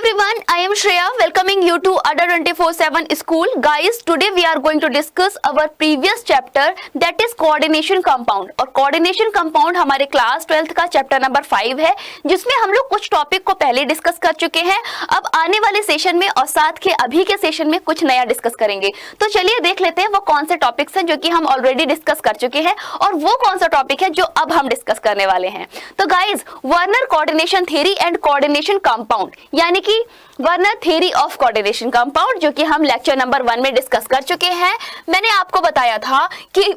everyone, I am Shreya welcoming you to Ada 24/7 School. Guys, today we are going to discuss our previous chapter that is coordination compound. और coordination compound हमारे class 12th का chapter number 5 है जिसमें हम लोग कुछ topic को पहले डिस्कस कर चुके हैं। अब आने वाले सेशन में और साथ के अभी के सेशन में कुछ नया डिस्कस करेंगे। तो चलिए देख लेते हैं वो कौन से टॉपिक्स हैं जो कि हम ऑलरेडी डिस्कस कर चुके हैं और वो कौन सा टॉपिक है जो अब हम डिस्कस करने वाले हैं। तो guys, Werner coordination theory and coordination compound यानी कि Werner theory of coordination compound जो कि हम लेक्चर नंबर 1 में डिस्कस कर चुके हैं। मैंने आपको बताया था कि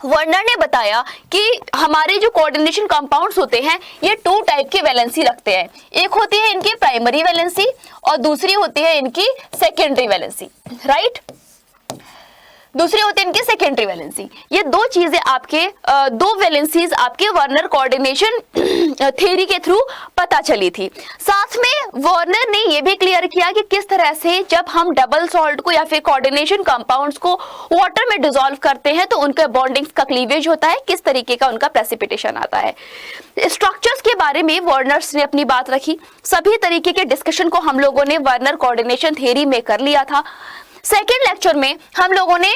वर्नर ने बताया कि हमारे जो कोऑर्डिनेशन कंपाउंड्स होते हैं ये 2 टाइप की वैलेंसी रखते हैं। एक होती है इनकी प्राइमरी वैलेंसी और दूसरी होती है इनकी सेकेंडरी वैलेंसी, राइट। दूसरी होती है इनकी सेकेंडरी वैलेंसी। ये दो चीजें आपके दो वैलेंसीज आपके वर्नर कोऑर्डिनेशन थ्योरी के थ्रू पता चली थी। साथ में वर्नर ने ये भी क्लियर किया कि किस तरह से जब हम डबल सॉल्ट को या फिर कोऑर्डिनेशन कंपाउंड्स को वाटर में डिसॉल्व करते हैं तो उनके बॉन्डिंग्स का क्लीवेज होता है, किस तरीके का उनका प्रेसिपिटेशन आता है। स्ट्रक्चर्स के बारे में वर्नर्स ने अपनी बात रखी। सभी तरीके के डिस्कशन को हम लोगों ने वर्नर कोऑर्डिनेशन थ्योरी में कर लिया था। सेकेंड लेक्चर में हम लोगों ने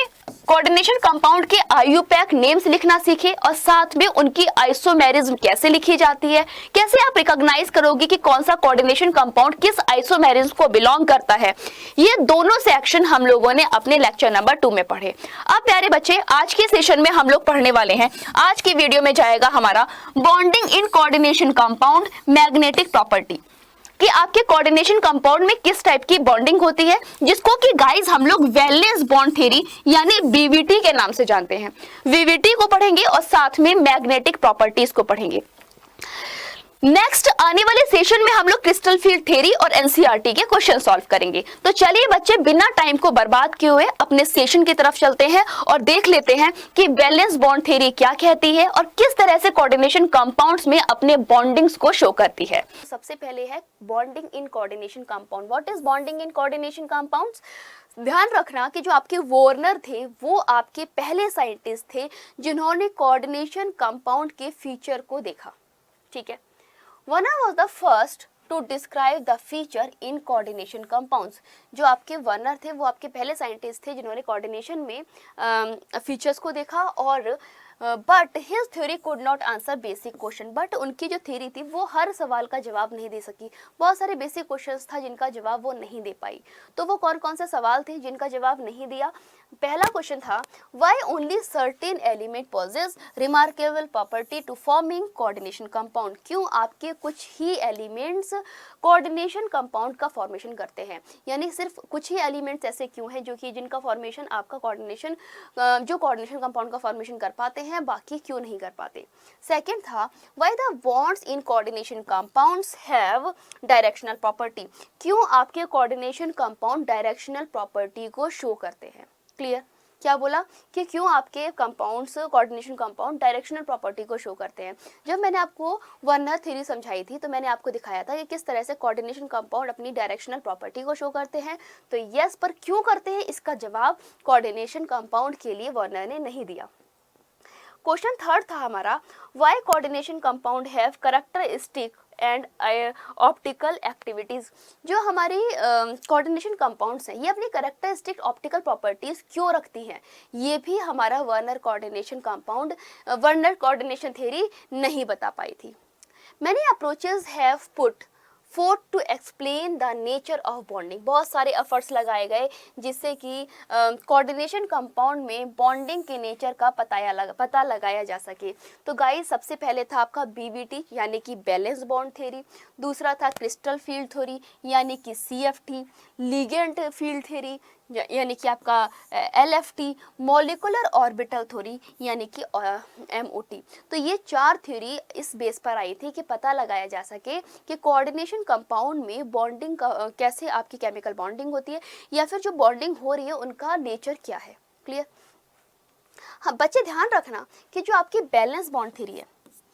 कोऑर्डिनेशन कंपाउंड के आईयूपैक नेम्स लिखना सीखे और साथ में उनकी आइसोमेरिज्म कैसे लिखी जाती है, कैसे आप रिकॉग्नाइज करोगे कि कौन सा कोऑर्डिनेशन कंपाउंड किस आइसोमेरिज्म को बिलोंग करता है। ये दोनों सेक्शन हम लोगों ने अपने लेक्चर नंबर 2 में पढ़े। अब प्यारे बच्चे, आज के सेशन में हम लोग पढ़ने वाले हैं, आज की वीडियो में जाएगा हमारा bonding in coordination compound magnetic property, कि आपके कोऑर्डिनेशन कंपाउंड में किस टाइप की बॉन्डिंग होती है, जिसको कि गाइस हम लोग वैलेंस बॉन्ड थ्योरी यानी वीवीटी के नाम से जानते हैं। वीवीटी को पढ़ेंगे और साथ में मैग्नेटिक प्रॉपर्टीज को पढ़ेंगे। नेक्स्ट आने वाले सेशन में हम लोग क्रिस्टल फील्ड थ्योरी और एनसीईआरटी के क्वेश्चन सॉल्व करेंगे। तो चलिए बच्चे, बिना टाइम को बर्बाद किए हुए अपने सेशन की तरफ चलते हैं और देख लेते हैं कि वैलेंस बॉन्ड थ्योरी क्या कहती है और किस तरह से कोऑर्डिनेशन कंपाउंड्स में अपने बॉन्डिंग्स को शो करती है। सबसे पहले है bonding in coordination compound. What is bonding in coordination compounds? ध्यान रखना कि जो आपके वॉर्नर थे वो आपके पहले साइंटिस्ट थे जिन्होंने कोऑर्डिनेशन कंपाउंड के फीचर को देखा, ठीक है। Warner was the first to describe the feature in coordination compounds। जो आपके वर्नर थे वो आपके पहले साइंटिस्ट थे जिन्होंने कोऑर्डिनेशन में फीचर्स को देखा और but his theory could not answer basic question. But उनकी जो थ्योरी थी वो हर सवाल का जवाब नहीं दे सकी। बहुत सारे बेसिक क्वेश्चंस था जिनका जवाब वो नहीं दे पाई। तो वो कौन कौन से सवाल थे जिनका जवाब नहीं दिया? पहला क्वेश्चन था why only certain element possess remarkable property to forming coordination compound. क्यों आपके कुछ ही एलिमेंट्स कोऑर्डिनेशन कंपाउंड का फॉर्मेशन करते हैं, यानी सिर्फ कुछ ही एलिमेंट्स ऐसे क्यों हैं जो कि जिनका फॉर्मेशन आपका कोऑर्डिनेशन जो कोऑर्डिनेशन कंपाउंड का फॉर्मेशन कर पाते हैं, बाकी क्यों नहीं कर पाते। सेकंड था why the bonds in coordination compounds have directional property. क्यों आपके कोऑर्डिनेशन कंपाउंड डायरेक्शनल प्रॉपर्टी को शो करते हैं। क्लियर? क्या बोला कि क्यों आपके compounds coordination compound directional property को शो करते हैं। जब मैंने आपको वर्नर थ्योरी समझाई थी तो मैंने आपको दिखाया था कि किस तरह से कोऑर्डिनेशन कंपाउंड अपनी डायरेक्शनल प्रॉपर्टी को शो करते हैं। तो यस, पर क्यों करते हैं इसका जवाब कोऑर्डिनेशन कंपाउंड के लिए वर्नर ने नहीं दिया। क्वेश्चन थर्ड था हमारा why coordination compound have characteristic and optical activities. जो हमारी कोऑर्डिनेशन कंपाउंड्स हैं ये अपनी कैरेक्टरिस्टिक ऑप्टिकल प्रॉपर्टीज क्यों रखती हैं, ये भी हमारा वर्नर कोऑर्डिनेशन थ्योरी नहीं बता पाई थी। Many approaches have put forth to explain the nature of bonding. बहुत सारे एफर्ट्स लगाए गए जिससे कि कोऑर्डिनेशन कंपाउंड में बॉन्डिंग के नेचर का पता लगाया जा सके। तो गाइस, सबसे पहले था आपका बीवीटी यानी कि बैलेंस बॉन्ड थ्योरी। दूसरा था क्रिस्टल फील्ड थ्योरी यानी कि सीएफटी, लिगेंड फील्ड थ्योरी यानी कि आपका एलएफटी, मॉलिक्यूलर ऑर्बिटल थ्योरी यानी कि एमओटी। तो ये 4 थ्योरी इस बेस पर आई थी कि पता लगाया जा सके कि कोऑर्डिनेशन कंपाउंड में बॉन्डिंग कैसे आपकी केमिकल बॉन्डिंग होती है या फिर जो बॉन्डिंग हो रही है उनका नेचर क्या है। क्लियर? हाँ बच्चे, ध्यान रखना कि जो आपकी बैलेंस बॉन्ड थ्योरी है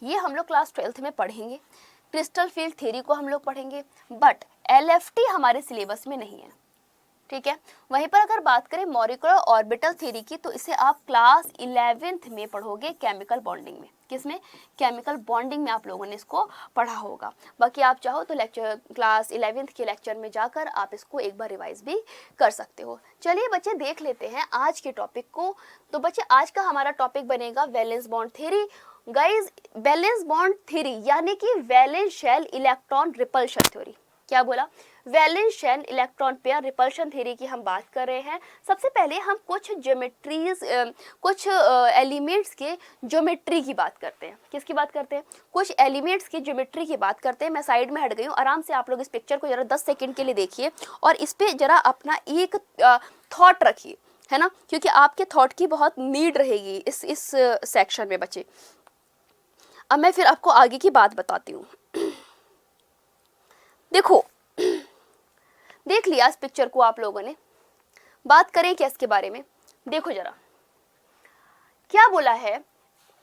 ये हम लोग क्लास 12th में पढ़ेंगे, क्रिस्टल फील्ड थ्योरी को हम लोग पढ़ेंगे, बट एलएफटी हमारे सिलेबस में नहीं है। ठीक है। वहीं पर अगर बात करें मॉलिक्यूलर ऑर्बिटल थ्योरी की, तो इसे आप क्लास 11th में पढ़ोगे केमिकल बॉन्डिंग में। किसमें? केमिकल बॉन्डिंग में आप लोगों ने इसको पढ़ा होगा। बाकी आप चाहो तो लेक्चर क्लास 11th के लेक्चर में जाकर आप इसको एक बार रिवाइज भी कर सकते हो। चलिए बच्चे देख लेते हैं आज के टॉपिक को। तो बच्चे आज का हमारा टॉपिक बनेगा valence bond theory. Guys valence bond theory यानी कि valence shell electron repulsion theory. क्या बोला? Valence shell electron pair repulsion theory की हम बात कर रहे हैं। सबसे पहले हम कुछ ज्योमेट्रीज कुछ एलिमेंट्स के ज्योमेट्री की बात करते हैं। किसकी बात करते हैं? कुछ एलिमेंट्स की ज्योमेट्री की बात करते हैं। मैं साइड में हट गई हूँ, आराम से आप लोग इस पिक्चर को जरा 10 सेकंड के लिए देखिए और इस पे जरा अपना एक थॉट रखिए, है ना, क्योंकि आपके थॉट की बहुत नीड रहेगी इस सेक्शन में बच्चे। अब मैं फिर आपको आगे की बात बताती हूँ। देखो, देख लिया इस पिक्चर को आप लोगों ने। बात करें क्या इसके बारे में? देखो जरा क्या बोला है।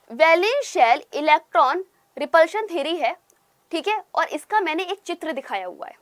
Valence shell electron repulsion theory है, ठीक है, और इसका मैंने एक चित्र दिखाया हुआ है।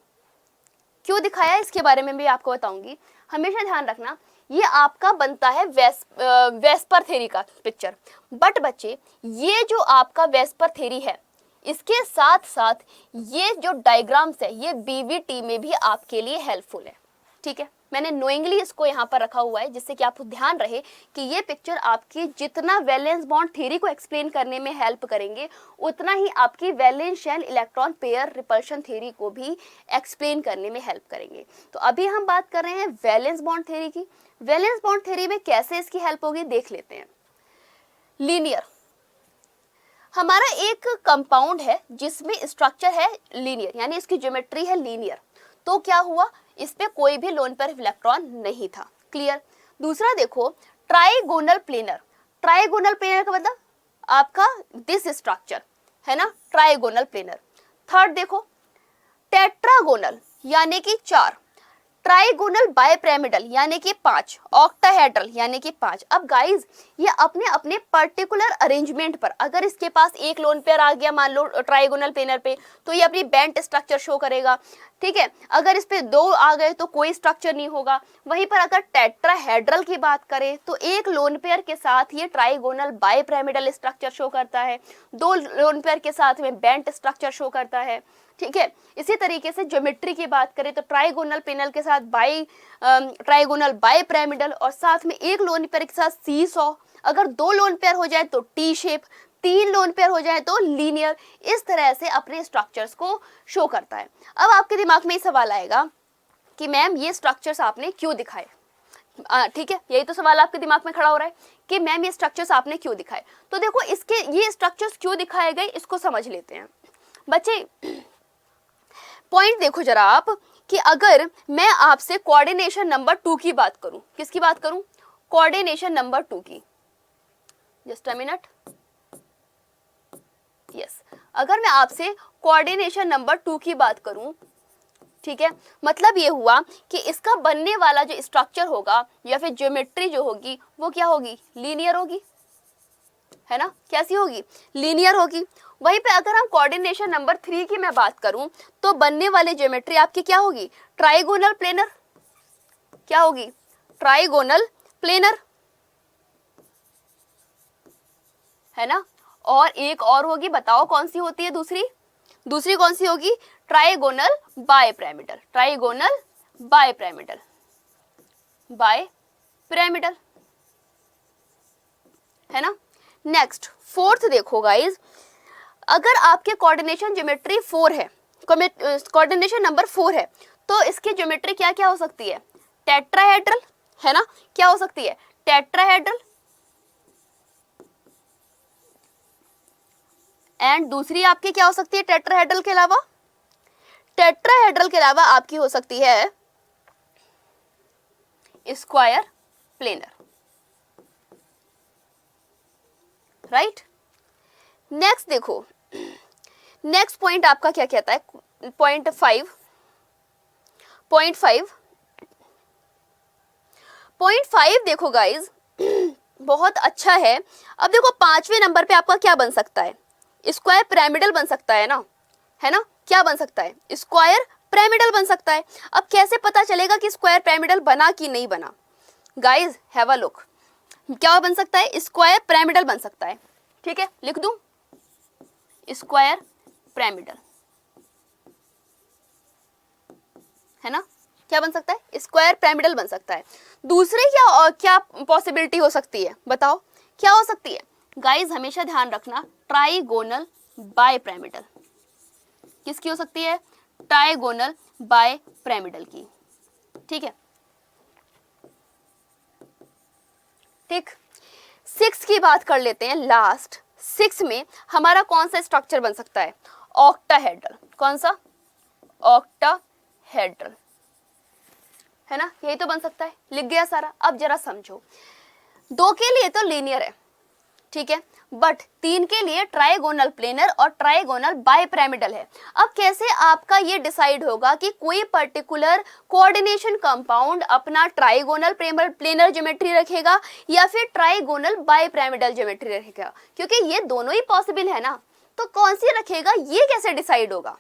क्यों दिखाया इसके बारे में भी आपको बताऊंगी। हमेशा ध्यान रखना, ये आपका बनता है वेस्पर थ्योरी का पिक्चर। बट बच्चे ये जो आपका वेस्पर थ्योरी है, इसके साथ साथ ये जो डायग्राम्स है ये बीवीटी में भी आपके लिए हेल्पफुल है। ठीक है, मैंने नोइंगली इसको यहाँ पर रखा हुआ है जिससे कि आपको ध्यान रहे कि ये पिक्चर आपकी जितना वैलेंस बॉन्ड थ्योरी को एक्सप्लेन करने में हेल्प करेंगे, उतना ही आपकी valence shell electron pair repulsion theory को भी एक्सप्लेन करने में हेल्प करेंगे। तो अभी हम बात कर रहे हैं वैलेंस बॉन्ड थ्योरी की। वैलेंस बॉन्ड थ्योरी में कैसे इसकी हेल्प होगी देख लेते हैं। लीनियर, हमारा एक कंपाउंड है जिसमें स्ट्रक्चर है लीनियर, यानी इसकी ज्योमेट्री है लीनियर। तो क्या हुआ, इस पे कोई भी लोन पेयर इलेक्ट्रॉन नहीं था। क्लियर। दूसरा देखो ट्राइगोनल प्लेनर। ट्राइगोनल प्लेनर का मतलब आपका दिस स्ट्रक्चर है ना, ट्राइगोनल प्लेनर। थर्ड देखो टेट्रागोनल यानी कि 4, ट्राइगोनल बाइपिरामिडल यानी कि 5, ऑक्टाहेड्रल यानी कि 5। अब गाइज ये अपने अपने पर्टिकुलर अरेंजमेंट पर, अगर इसके पास एक लोन पेयर आ गया मान लो ट्राइगोनल प्लेनर पे, तो ये अपनी बेंट स्ट्रक्चर शो करेगा। ठीक है, अगर इस पे 2 आ गए तो कोई स्ट्रक्चर नहीं होगा। वहीं पर अगर टेट्राहेड्रल की बात करें तो एक लोन पेयर के साथ ये ट्राइगोनल बाइपिरामिडल स्ट्रक्चर शो करता है, 2 लोन पेयर के साथ में बेंट स्ट्रक्चर शो करता है। ठीक है, इसी तरीके से ज्योमेट्री की बात करें तो ट्राइगोनल प्लेनर के साथ ट्राइगोनल बाइपिरामिडल और साथ में एक लोन पेयर के साथ सीसॉ। अगर 2 लोन पेयर हो जाए तो टी शेप, 3 लोन पेयर हो जाए तो लीनियर। इस तरह से अपने स्ट्रक्चर्स को शो करता है। अब आपके दिमाग में ये सवाल आएगा कि मैम ये स्ट्रक्चर्स आपने क्यों दिखाए। ठीक है, यही तो सवाल आपके दिमाग में खड़ा हो रहा है कि मैम ये स्ट्रक्चर्स आपने क्यों दिखाए। तो देखो इसके ये स्ट्रक्चर्स क्यों दिखाए गए इसको समझ लेते हैं बच्चे। पॉइंट देखो जरा आप कि अगर मैं आपसे कोऑर्डिनेशन नंबर 2 की बात करूं, किसकी बात करूं? कोऑर्डिनेशन नंबर 2 की। Just a minute. यस, अगर मैं आपसे कोऑर्डिनेशन नंबर 2 की बात करूं, ठीक है, मतलब ये हुआ कि इसका बनने वाला जो स्ट्रक्चर होगा या फिर ज्योमेट्री जो होगी वो क्या होगी? लीनियर होगी, है ना। कैसी होगी? लीनियर होगी। वहीं पे अगर हम कोऑर्डिनेशन नंबर 3 की मैं बात करूं तो बनने वाली ज्योमेट्री आपकी क्या होगी? Trigonal planar. क्या होगी? ट्राइगोनल प्लेनर, है ना। और एक और होगी, बताओ कौन सी होती है दूसरी? दूसरी कौन सी होगी? Trigonal bipyramidal. Trigonal bipyramidal, bipyramidal, है ना। नेक्स्ट फोर्थ देखो गाइज, अगर आपके कोऑर्डिनेशन ज्योमेट्री 4 है, कोऑर्डिनेशन नंबर 4 है, तो इसकी ज्योमेट्री क्या क्या हो सकती है? टेट्राहेड्रल, है ना। क्या हो सकती है? टेट्राहेड्रल। एंड दूसरी आपकी क्या हो सकती है टेट्राहेड्रल के अलावा? टेट्राहेड्रल के अलावा आपकी हो सकती है स्क्वायर प्लेनर, राइट। नेक्स्ट देखो, नेक्स्ट पॉइंट आपका क्या कहता है? पॉइंट 5 देखो गाइज बहुत अच्छा है। अब देखो 5वें नंबर पे आपका क्या बन सकता है? स्क्वायर पिरामिडल बन सकता है ना, है ना। क्या बन सकता है? स्क्वायर पिरामिडल बन सकता है। अब कैसे पता चलेगा कि स्क्वायर पिरामिडल बना कि नहीं बना? गाइज हैव अ लुक, क्या बन सकता है? स्क्वायर पिरामिडल बन सकता है। ठीक है, लिख दूं स्क्वायर पिरामिडल, है ना? क्या बन सकता है? स्क्वायर पिरामिडल बन सकता है। दूसरे क्या पॉसिबिलिटी हो सकती है? बताओ क्या हो सकती है? गाइज हमेशा ध्यान रखना, ट्राइगोनल बाय पिरामिडल। किसकी हो सकती है? ट्राइगोनल बाय पिरामिडल की। ठीक है, ठीक। 6 की बात कर लेते हैं लास्ट। 6 में हमारा कौन सा स्ट्रक्चर बन सकता है? ऑक्टाहेड्रल। कौन सा? ऑक्टाहेड्रल, है ना? यही तो बन सकता है। लिख गया सारा। अब जरा समझो, 2 के लिए तो लीनियर है, ठीक है, बट 3 के लिए ट्राइगोनल प्लेनर और ट्राइगोनल बाइपिरामिडल है। अब कैसे आपका ये डिसाइड होगा कि कोई पर्टिकुलर कोऑर्डिनेशन कंपाउंड अपना ट्राइगोनल प्लेनर ज्योमेट्री रखेगा या फिर ट्राइगोनल बाइपिरामिडल ज्योमेट्री रखेगा? क्योंकि ये दोनों ही पॉसिबल है ना, तो कौन सी रखेगा ये कैसे डिसाइड होगा?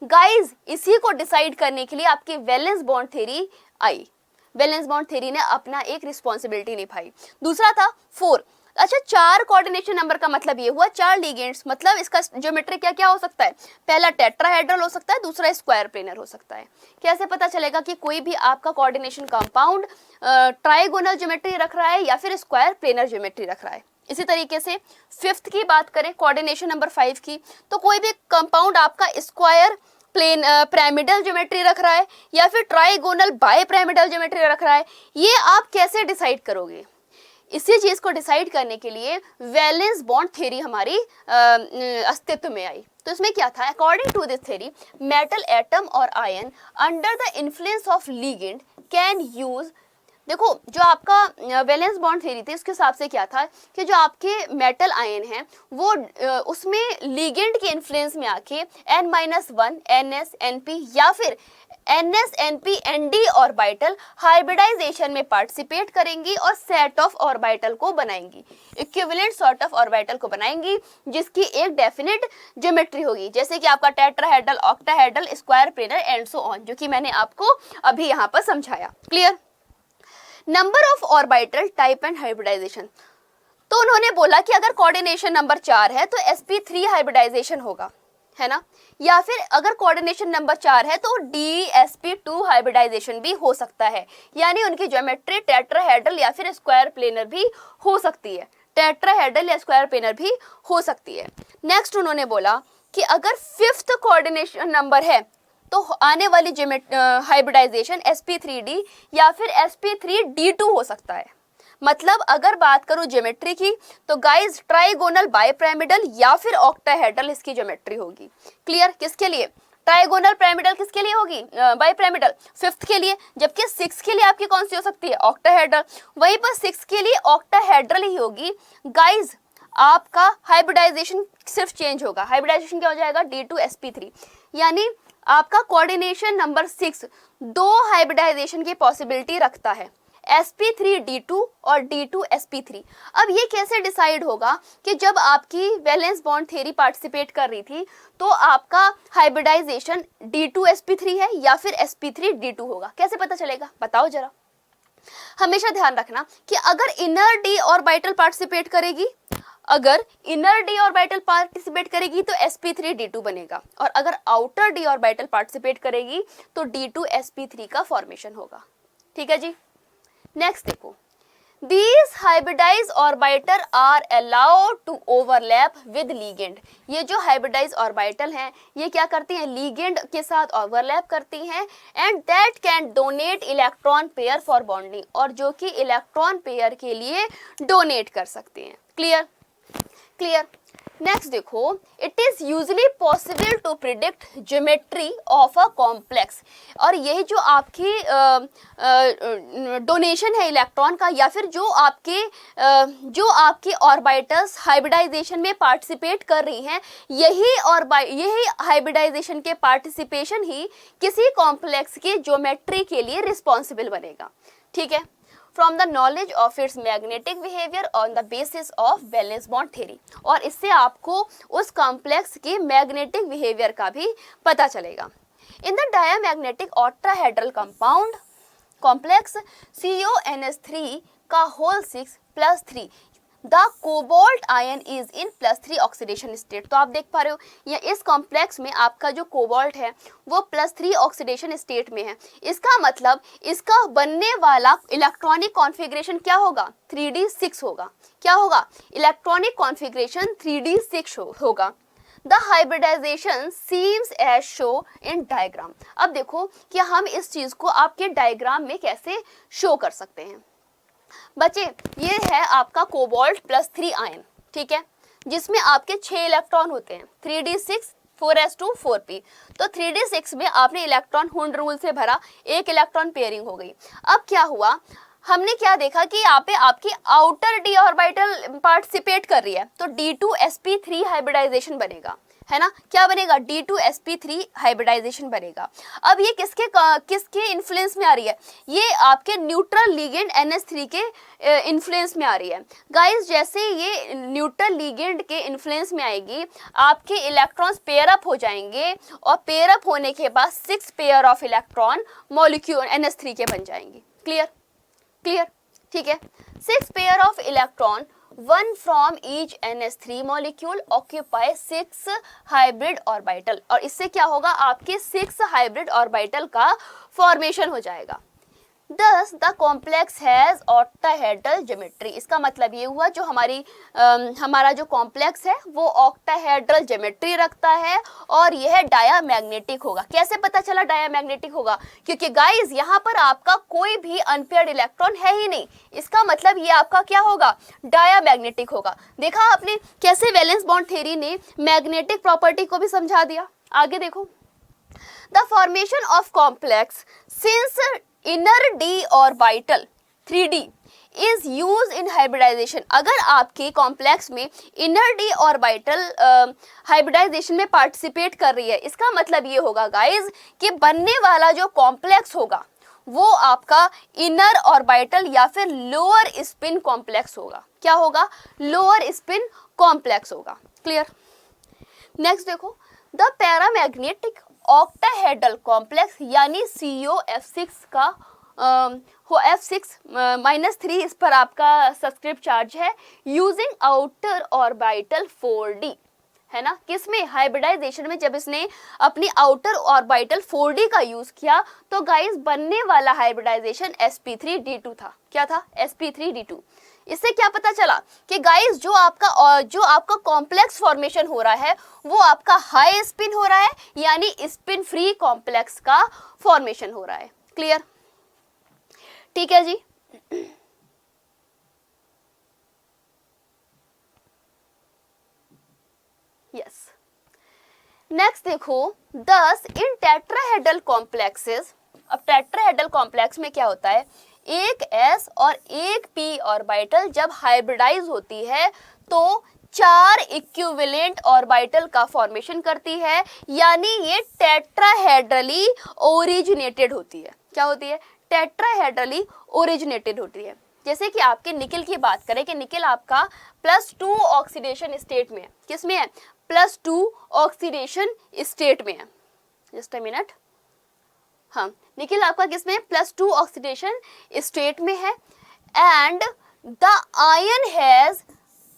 गाइज इसी को डिसाइड करने के लिए आपकी वैलेंस बॉन्ड थ्योरी आई। वैलेंस बॉन्ड थ्योरी ने अपना एक रिस्पॉन्सिबिलिटी निभाई। दूसरा था 4। अच्छा, 4 कोऑर्डिनेशन नंबर का मतलब ये हुआ 4 लिगेंड्स, मतलब इसका ज्योमेट्री क्या क्या हो सकता है? पहला टेट्राहेड्रल हो सकता है, दूसरा स्क्वायर प्लेनर हो सकता है। कैसे पता चलेगा कि कोई भी आपका कोऑर्डिनेशन कंपाउंड ट्राइगोनल ज्योमेट्री रख रहा है या फिर स्क्वायर प्लेनर ज्योमेट्री रख रहा है? इसी तरीके से 5th की बात करें, कोऑर्डिनेशन नंबर 5 की, तो कोई भी कंपाउंड आपका स्क्वायर पिरामिडल ज्योमेट्री रख रहा है या फिर ट्राइगोनल बाइपिरामिडल ज्योमेट्री रख रहा है, ये आप कैसे डिसाइड करोगे? इसी चीज को डिसाइड करने के लिए वैलेंस बॉन्ड थ्योरी हमारी अस्तित्व में आई। तो इसमें क्या था? According to this theory, metal atom और ion under the influence of ligand can use. देखो, जो आपका वैलेंस बॉन्ड थ्योरी थी उसके हिसाब से क्या था कि जो आपके मेटल आयन हैं वो उसमें लिगेंड के इन्फ्लुएंस में आके N-1 NS NP या फिर NS NP ND orbital hybridization में पार्टिसिपेट करेंगी और सेट ऑफ ऑर्बिटल को बनाएंगी, इक्विवेलेंट सॉर्ट ऑफ ऑर्बिटल को बनाएंगी जिसकी एक डेफिनेट ज्योमेट्री होगी, जैसे कि आपका tetrahedral, octahedral, square planar and so on, जो कि मैंने आपको अभी यहाँ पर समझाया। Clear? Number of orbital type and hybridization, तो उन्होंने बोला कि अगर कोऑर्डिनेशन नंबर 4 है तो sp3 हाइब्रिडाइजेशन होगा, है ना? या फिर अगर कोऑर्डिनेशन नंबर 4 है तो dsp2 हाइब्रिडाइजेशन भी हो सकता है, यानी उनकी ज्योमेट्री टेट्राहेड्रल या फिर स्क्वायर प्लेनर भी हो सकती है, टेट्राहेड्रल या स्क्वायर प्लेनर भी हो सकती है। नेक्स्ट उन्होंने बोला कि अगर 5th कोऑर्डिनेशन नंबर है तो आने वाली हाइब्रिडाइजेशन sp3d या फिर sp3d2 हो सकता है। मतलब अगर बात करूं ज्योमेट्री की तो गाइस ट्राइगोनल बाइपिरामिडल या फिर ऑक्टाहेड्रल इसकी ज्योमेट्री होगी। क्लियर? किसके लिए? ट्राइगोनल पिरामिडल किसके लिए होगी? बाइपिरामिडल 5th के लिए, जबकि 6 के लिए आपकी कौन सी हो सकती है? ऑक्टाहेड्रल। वहीं पर 6 के लिए ऑक्टाहेड्रल ही होगी। गाइस आपका हाइब्रिडाइजेशन सिर्फ चेंज होगा। हाइब्रिडाइजेशन क्या हो जाएगा? D2sp3, यानी आपका कोऑर्डिनेशन नंबर 6 2 हाइब्रिडाइजेशन की पॉसिबिलिटी रखता है, sp3d2 और d2sp3। अब ये कैसे डिसाइड होगा कि जब आपकी वैलेंस बॉन्ड थ्योरी पार्टिसिपेट कर रही थी तो आपका हाइब्रिडाइजेशन d2sp3 है या फिर sp3d2 होगा? कैसे पता चलेगा? बताओ जरा। हमेशा ध्यान रखना कि अगर इनर डी ऑर्बिटल पार्टिसिपेट करेगी, अगर इनर डी ऑर्बिटल पार्टिसिपेट करेगी तो sp3d2 बनेगा, और अगर आउटर डी ऑर्बिटल पार्टिसिपेट करेगी तो d2sp3 का फॉर्मेशन होगा। ठीक है जी। नेक्स्ट देखो, These hybridized orbital are allowed to overlap with ligand। ये जो hybridized orbital हैं ये क्या करती हैं? ligand के साथ overlap करती हैं and that can donate electron pair for bonding, और जो कि electron pair के लिए donate कर सकती हैं। क्लियर? क्लियर। नेक्स्ट देखो, it is usually possible to predict geometry of a complex, और यही जो आपकी डोनेशन है इलेक्ट्रॉन का या फिर जो आपके ऑर्बिटल्स हाइब्रिडाइजेशन में पार्टिसिपेट कर रही हैं, यही हाइब्रिडाइजेशन के पार्टिसिपेशन ही किसी कॉम्प्लेक्स की ज्योमेट्री के लिए रिस्पॉन्सिबल बनेगा। ठीक है, from the knowledge of its magnetic behavior on the basis of valence bond theory, और इससे आपको उस कॉम्प्लेक्स के मैग्नेटिक बिहेवियर का भी पता चलेगा। In the diamagnetic octahedral compound complex CONH3 का whole 6 +3 the cobalt ion is in +3 oxidation state. तो आप देख पा रहे हो या इस कॉम्प्लेक्स में आपका जो कोबाल्ट है वो +3 ऑक्सीडेशन स्टेट में है। इसका मतलब इसका बनने वाला इलेक्ट्रॉनिक कॉन्फ़िगरेशन क्या होगा? 3d6 होगा। क्या होगा? इलेक्ट्रॉनिक कॉन्फ़िगरेशन 3d6 होगा। The hybridization seems as show in diagram. अब देखो कि हम इस चीज को आपके डायग्राम में कैसे शो कर सकते हैं। बच्चे ये है आपका कोबाल्ट +3 आयन, ठीक है, जिसमें आपके 6 इलेक्ट्रॉन होते हैं 3d6 4s2 4p। तो 3d6 में आपने इलेक्ट्रॉन हुंड रूल से भरा, एक इलेक्ट्रॉन पेयरिंग हो गई। अब क्या हुआ, हमने क्या देखा कि यहाँ पे आपकी आउटर डी ऑर्बिटल पार्टिसिपेट कर रही है, तो D2sp3 हाइब्रिडाइजेशन बनेगा, है ना। क्या बनेगा? D2sp3 हाइब्रिडाइजेशन बनेगा। अब ये किसके इन्फ्लुएंस में आ रही है? ये आपके न्यूट्रल लिगेंड NH3 के इन्फ्लुएंस में आ रही है। गाइस जैसे ये न्यूट्रल लिगेंड के इन्फ्लुएंस में आएगी, आपके इलेक्ट्रॉन्स पेयर अप हो जाएंगे और पेयर अप होने के बाद 6 pair of electron molecule NH3 के बन जाएंगे। क्लियर? ठीक है। 6 pair of electron, 1 from each NH3 molecule occupy 6 hybrid orbital, और इससे क्या होगा? आपके 6 हाइब्रिड ऑर्बिटल का फॉर्मेशन हो जाएगा। Thus the complex has octahedral geometry। इसका मतलब ये हुआ जो हमारा जो कॉम्प्लेक्स है वो ऑक्टाहेड्रल ज्योमेट्री रखता है और यह डायामैग्नेटिक होगा। कैसे पता चला डायामैग्नेटिक होगा? क्योंकि गाइस यहाँ पर आपका कोई भी अनपेयर्ड इलेक्ट्रॉन है ही नहीं, इसका मतलब ये आपका क्या होगा? डायामैग्नेटिक होगा। देखा आपने कैसे वैलेंस बॉन्ड थ्योरी ने मैग्नेटिक प्रॉपर्टी को भी समझा दिया। आगे देखो, the formation of complex since inner d orbital 3d is use in hybridization. अगर आपके कॉम्प्लेक्स में इनर डी ऑर्बिटल हाइब्रिडाइजेशन में पार्टिसिपेट कर रही है, इसका मतलब ये होगा गाइज कि बनने वाला जो कॉम्प्लेक्स होगा वो आपका इनर ऑर्बिटल या फिर लोअर स्पिन कॉम्प्लेक्स होगा। क्या होगा? लोअर स्पिन कॉम्प्लेक्स होगा। क्लियर? नेक्स्ट देखो, द पैरामैग्नेटिक ऑक्टाहेड्रल कॉम्प्लेक्स यानी COF6 का F6-3 इस पर आपका सब्सक्रिप्ट चार्ज है यूजिंग आउटर ऑर्बिटल 4d, है ना। किसमें? हाइब्रिडाइजेशन में जब इसने अपनी आउटर ऑर्बिटल 4d का यूज किया तो गाइस बनने वाला हाइब्रिडाइजेशन sp3d2 था। क्या था? sp3d2। इससे क्या पता चला कि गाइस जो आपका कॉम्प्लेक्स फॉर्मेशन हो रहा है वो आपका हाई स्पिन हो रहा है, यानी स्पिन फ्री कॉम्प्लेक्स का फॉर्मेशन हो रहा है। क्लियर? ठीक है जी। यस। नेक्स्ट देखो, दस इन टेट्राहेड्रल कॉम्प्लेक्सेस। अब टेट्राहेड्रल कॉम्प्लेक्स में क्या होता है? एक s और एक p ऑर्बिटल जब हाइब्रिडाइज होती है तो 4 इक्विवेलेंट ऑर्बिटल का फॉर्मेशन करती है, यानी ये टेट्राहेड्रली ओरिजिनेटेड होती है। क्या होती है? टेट्राहेड्रली ओरिजिनेटेड होती है। जैसे कि आपके निकिल की बात करें कि निकिल आपका +2 ऑक्सीडेशन स्टेट में है। किस में है? +2 ऑक्सीडेशन स्टेट में है। Just a minute. हाँ, निकिल आपका किसमें? +2 ऑक्सीडेशन स्टेट में है and the ion has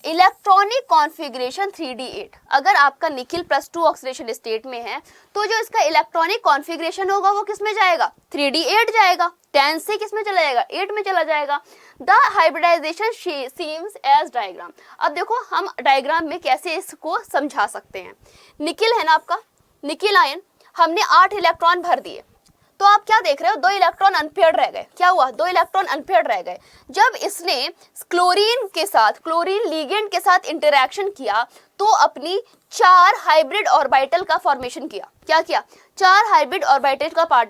electronic configuration 3d8। अगर आपका निकिल +2 ऑक्सीडेशन स्टेट में है तो जो इसका इलेक्ट्रॉनिक कॉन्फ़िगरेशन होगा वो किस में जाएगा? 3d8 जाएगा। 10 से किस में चला जाएगा? 8 में चला जाएगा। The hybridization seems as diagram. अब देखो हम डायग्राम में कैसे इसको समझा सकते हैं। निकिल है ना आपका, निकिल आयन, हमने 8 इलेक्ट्रॉन भर दिए तो आप क्या देख रहे हो? 2 इलेक्ट्रॉन अनपेयर्ड रह गए। क्या हुआ? 2 इलेक्ट्रॉन अनपेयर्ड रह गए। जब इसने क्लोरीन लिगेंड के साथ इंटरेक्शन किया तो अपनी 4 हाइब्रिड ऑर्बिटल का फॉर्मेशन किया। क्या किया? 4 हाइब्रिड ऑर्बिटल का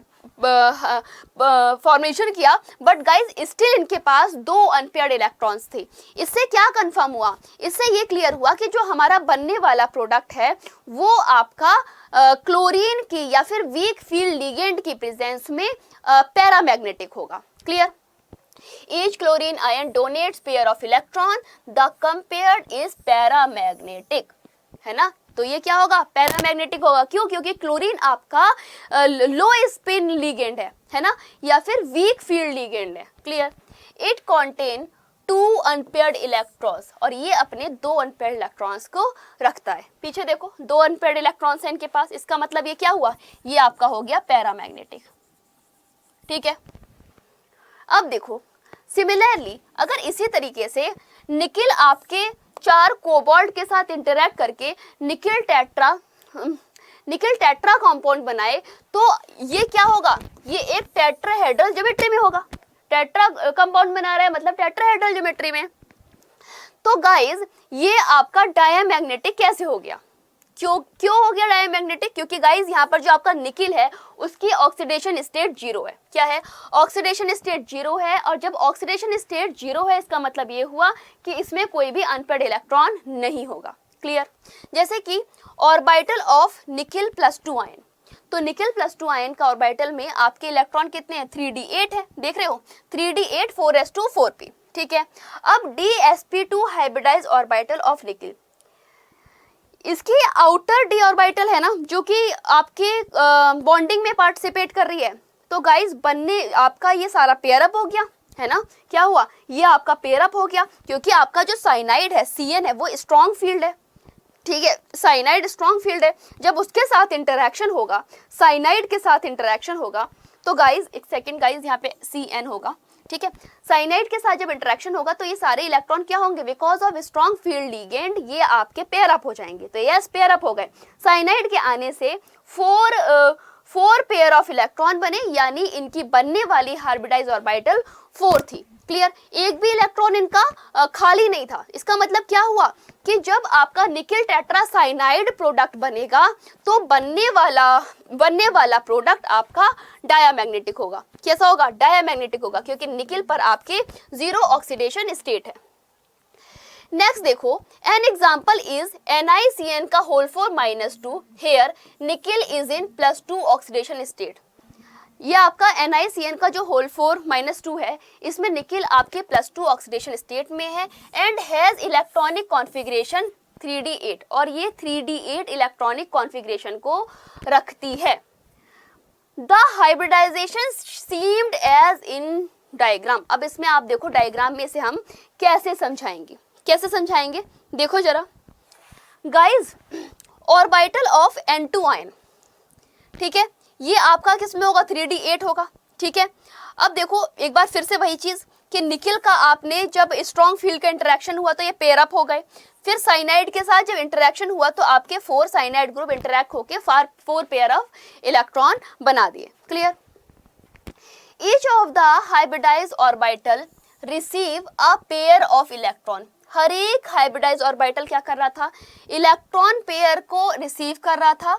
फॉर्मेशन किया, बट गाइज स्टिल इनके पास 2 अनपेयर्ड इलेक्ट्रॉन्स थे। इससे क्या कंफर्म हुआ? इससे ये क्लियर हुआ कि जो हमारा बनने वाला प्रोडक्ट है वो आपका क्लोरीन की या फिर वीक फील्ड लिगेंड की प्रेजेंस में पैरामैग्नेटिक होगा। Clear? Each chlorine ion donates pair of electron, the compared is paramagnetic, है ना। तो ये क्या होगा, पैरामैग्नेटिक होगा। क्यों? क्योंकि क्लोरीन आपका लो स्पिन लिगेंड है ना, या फिर वीक फील्ड लिगेंड है। Clear? It contain 2 unpaired electrons, और ये अपने 2 अनपेयर्ड इलेक्ट्रॉन्स को रखता है। पीछे देखो 2 अनपेयर्ड इलेक्ट्रॉन्स हैं इनके पास, इसका मतलब ये क्या हुआ, ये आपका हो गया पैरामैग्नेटिक। ठीक है, अब देखो सिमिलरली अगर इसी तरीके से निकिल आपके 4 कोबाल्ट के साथ इंटरेक्ट करके निकिल टेट्रा कंपाउंड बनाए, तो ये क्या होगा, ये एक टेट्राहेड्रल ज्योमेट्री में होगा। टेट्रा कंपाउंड बना रहा है मतलब टेट्राहेड्रल ज्योमेट्री में। तो गाइस ये आपका डायमैग्नेटिक कैसे हो गया? क्यों हो गया डायमैग्नेटिक? क्योंकि गाइस यहाँ पर जो आपका निकिल है उसकी ऑक्सीडेशन स्टेट 0 है। क्या है? ऑक्सीडेशन स्टेट 0 है, और जब ऑक्सीडेशन स्टेट 0 है इसका मतलब ये हुआ कि इसमें कोई भी अनपेयर्ड इलेक्ट्रॉन नहीं होगा। क्लियर? जैसे कि ऑर्बिटल ऑफ निकिल +2 आयन, तो निकिल +2 आयन का ऑर्बिटल में आपके इलेक्ट्रॉन कितने हैं, 3d8 है, देख रहे हो 3d8 4s2 4p। ठीक है, अब dsp2 hybridize orbital of nickel, इसकी आउटर डी ऑर्बिटल है ना जो कि आपके बॉन्डिंग में पार्टिसिपेट कर रही है, तो गाइस बनने आपका ये सारा पेयर अप हो गया है ना। क्या हुआ, ये आपका पेयर अप हो गया, क्योंकि आपका जो साइनाइड है Cn है वो स्ट्रॉन्ग फील्ड है। ठीक है, साइनाइड स्ट्रॉन्ग फील्ड है, जब उसके साथ इंटरेक्शन होगा, साइनाइड के साथ इंटरेक्शन होगा, तो गाइस एक सेकंड गाइस यहाँ पे Cn होगा। ठीक है, साइनाइड के साथ जब इंटरेक्शन होगा तो ये सारे इलेक्ट्रॉन क्या होंगे, because of strong field ligand ये आपके पेयर अप हो जाएंगे। तो यस पेयर अप हो गए, साइनाइड के आने से 4 पेयर ऑफ इलेक्ट्रॉन बने, यानी इनकी बनने वाली हाइब्रिडाइज ऑर्बिटल 4 थी। क्लियर? एक भी इलेक्ट्रॉन इनका खाली नहीं था। इसका मतलब क्या हुआ कि जब आपका निकिल टेट्रासाइनाइड प्रोडक्ट बनेगा तो बनने वाला प्रोडक्ट आपका डायमैग्नेटिक होगा। कैसा होगा? डायमैग्नेटिक होगा, क्योंकि निकिल पर आपके 0 ऑक्सीडेशन स्टेट है। नेक्स्ट देखो, एन एग्जाम्पल इज NiCN का whole 4 -2, here nickel is in +2 oxidation state. ये आपका NiCN का जो होल 4 -2 है, इसमें निकिल आपके +2 ऑक्सीडेशन स्टेट में है and has electronic configuration 3d8, और ये 3d8 इलेक्ट्रॉनिक कॉन्फ़िगरेशन को रखती है। The hybridization seemed as in diagram. अब इसमें आप देखो डायग्राम में से हम कैसे समझाएंगे, देखो जरा guys, orbital of N2 ion, ठीक है, ये आपका किस में होगा, 3d8 होगा। ठीक है, अब देखो एक बार फिर से वही चीज कि निकिल का आपने जब स्ट्रॉन्ग फील्ड का इंटरेक्शन हुआ तो ये पेयर अप हो गए, फिर साइनाइड के साथ जब इंटरेक्शन हुआ तो आपके 4 साइनाइड ग्रुप इंटरेक्ट होके 4 पेयर ऑफ इलेक्ट्रॉन बना दिए। Clear? Each of the hybridize orbital receive a pair of electron. हर एक हाइब्रिडाइज ऑर्बिटल क्या कर रहा था, इलेक्ट्रॉन पेयर को रिसीव कर रहा था,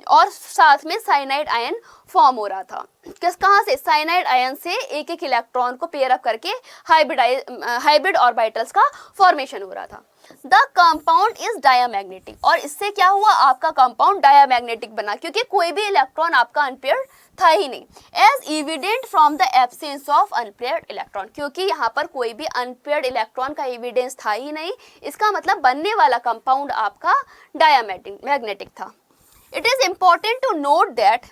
और साथ में साइनाइड आयन फॉर्म हो रहा था। कहाँ से? साइनाइड आयन से एक एक इलेक्ट्रॉन को पेयर अप करके हाइब्रिड ऑर्बिटल्स का फॉर्मेशन हो रहा था। द कंपाउंड इज डायमैग्नेटिक, और इससे क्या हुआ, आपका कंपाउंड डायमैग्नेटिक बना, क्योंकि कोई भी इलेक्ट्रॉन आपका अनपेयर्ड था ही नहीं। As evident from the absence of unpaired electron, क्योंकि यहाँ पर कोई भी अनपेयर्ड इलेक्ट्रॉन का एविडेंस था ही नहीं, इसका मतलब बनने वाला कंपाउंड आपका डायमैग्नेटिक था। It is important to note that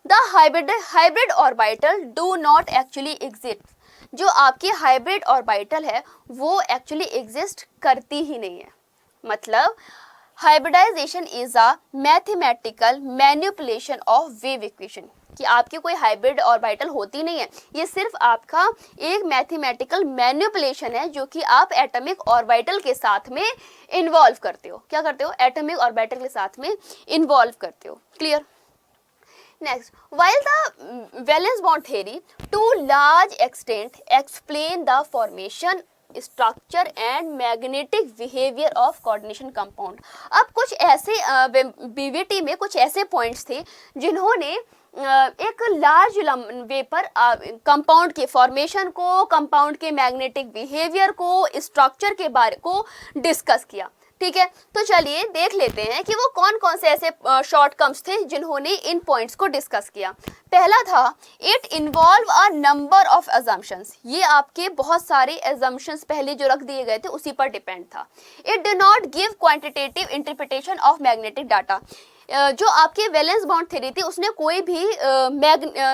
the hybrid orbital do not actually exist. जो आपकी हाइब्रिड ऑर्बिटल है वो एक्चुअली एग्जिस्ट करती ही नहीं है। मतलब hybridization is a mathematical manipulation of wave equation, कि आपकी कोई हाइब्रिड ऑर्बिटल होती नहीं है, ये सिर्फ आपका एक मैथमेटिकल मैनिपुलेशन है जो कि आप एटॉमिक ऑर्बिटल के साथ में इन्वॉल्व करते हो। क्या करते हो? एटॉमिक ऑर्बिटल के साथ में इन्वॉल्व करते हो। Clear? Next, while the valence bond theory to large extent explain the formation, structure and magnetic behavior of coordination compound, अब कुछ ऐसे BVT में कुछ ऐसे पॉइंट्स थे जिन्होंने एक लार्ज वे पर कंपाउंड के फॉर्मेशन को, कंपाउंड के मैग्नेटिक बिहेवियर को, स्ट्रक्चर के बारे को डिस्कस किया। ठीक है, तो चलिए देख लेते हैं कि वो कौन कौन से ऐसे शॉर्टकम्स थे जिन्होंने इन पॉइंट्स को डिस्कस किया। पहला था it involve a number of assumptions, ये आपके बहुत सारे अजम्पशंस पहले जो रख दिए गए थे उसी पर डिपेंड था। It do not give quantitative interpretation of magnetic data, जो आपके वैलेंस बाउंड थ्योरी थी उसने कोई भी